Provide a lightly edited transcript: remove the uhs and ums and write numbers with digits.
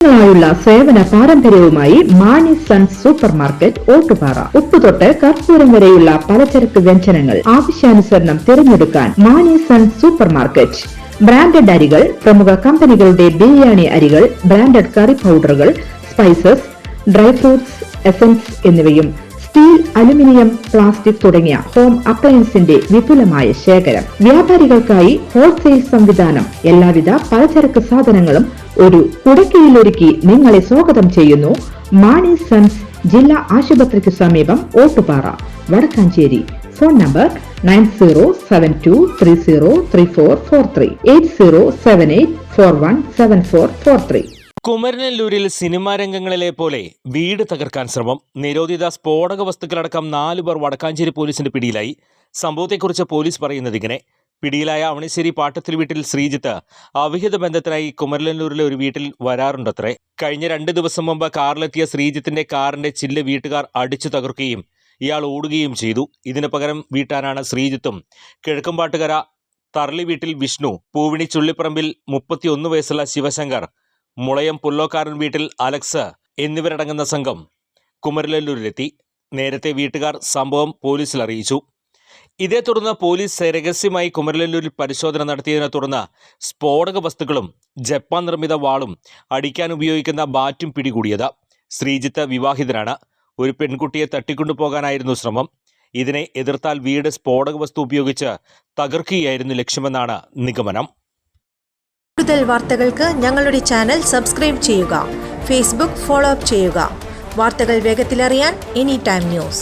ായുള്ള സേവന പാരമ്പര്യവുമായി Mani sons super market Ottupara. ഉപ്പുതൊട്ട് കർപ്പൂരം വരെയുള്ള പലചരക്ക് വ്യഞ്ജനങ്ങൾ ആവശ്യാനുസരണം തിരഞ്ഞെടുക്കാൻ Mani sons super market. Branded അരികൾ, പ്രമുഖ കമ്പനികളുടെ ബിരിയാണി അരികൾ, ബ്രാൻഡഡ് കറി പൗഡറുകൾ, സ്പൈസസ്, ഡ്രൈ ഫ്രൂട്ട്സ്, എസൻസ് എന്നിവയും സ്റ്റീൽ, അലുമിനിയം, പ്ലാസ്റ്റിക് തുടങ്ങിയ ഹോം അപ്ലയൻസിന്റെ വിപുലമായ ശേഖരം. വ്യാപാരികൾക്കായി ഹോൾസെയിൽ സംവിധാനം. എല്ലാവിധ പലചരക്ക് സാധനങ്ങളും ഒരു കുടക്കീഴിലൊരുക്കി നിങ്ങളെ സ്വാഗതം ചെയ്യുന്നു. മാണി സൺസ് ജില്ലാ ആശുപത്രിക്ക് സമീപം ഓട്ടുപാറ, വടക്കാഞ്ചേരി. Phone number 9072303443 8078417443. കുമരനെല്ലൂരിൽ സിനിമാ രംഗങ്ങളിലെ പോലെ വീട് തകർക്കാൻ ശ്രമം. നിരോധിത സ്ഫോടക വസ്തുക്കളടക്കം 4 പേർ വടക്കാഞ്ചേരി പോലീസിന്റെ പിടിയിലായി. സംഭവത്തെക്കുറിച്ച് പോലീസ് പറയുന്നത് ഇങ്ങനെ: പിടിയിലായ അവണിശ്ശേരി പാട്ടത്തിൽ വീട്ടിൽ ശ്രീജിത്ത് അവിഹിത ബന്ധത്തിനായി കുമരനെല്ലൂരിലെ ഒരു വീട്ടിൽ വരാറുണ്ടത്രേ. കഴിഞ്ഞ 2 ദിവസം മുമ്പ് കാറിലെത്തിയ ശ്രീജിത്തിന്റെ കാറിന്റെ ചില്ല് വീട്ടുകാർ അടിച്ചു തകർക്കുകയും ഇയാൾ ഓടുകയും ചെയ്തു. ഇതിനു പകരം വീട്ടാനാണ് ശ്രീജിത്തും കിഴക്കുംപാട്ടുകര തർളി വീട്ടിൽ വിഷ്ണു, പൂവിണി ചുള്ളിപ്പറമ്പിൽ 31 വയസ്സുള്ള ശിവശങ്കർ, മുളയം പുല്ലോക്കാരൻ വീട്ടിൽ അലക്സ് എന്നിവരടങ്ങുന്ന സംഘം കുമരനെല്ലൂരിലെത്തി. നേരത്തെ വീട്ടുകാർ സംഭവം പോലീസിൽ അറിയിച്ചു. ഇതേ തുടർന്ന് പോലീസ് രഹസ്യമായി കുമരനെല്ലൂരിൽ പരിശോധന നടത്തിയതിനെ തുടർന്ന് സ്ഫോടക വസ്തുക്കളും ജപ്പാൻ നിർമ്മിത വാളും അടിക്കാൻ ഉപയോഗിക്കുന്ന ബാറ്റും പിടികൂടിയത്. ശ്രീജിത്ത് വിവാഹിതനാണ്. ഒരു പെൺകുട്ടിയെ തട്ടിക്കൊണ്ടുപോകാനായിരുന്നു ശ്രമം. ഇതിനെ എതിർത്താൽ വീട് സ്ഫോടക വസ്തു ഉപയോഗിച്ച് തകർക്കുകയായിരുന്നു ലക്ഷ്യമെന്നാണ് നിഗമനം. കൂടുതൽ വാർത്തകൾക്ക് ഞങ്ങളുടെ ചാനൽ സബ്സ്ക്രൈബ് ചെയ്യുക. ഫേസ്ബുക്ക് ഫോളോ അപ്പ് ചെയ്യുക. വാർത്തകൾ വേഗത്തിലറിയാൻ എനി ടൈം ന്യൂസ്.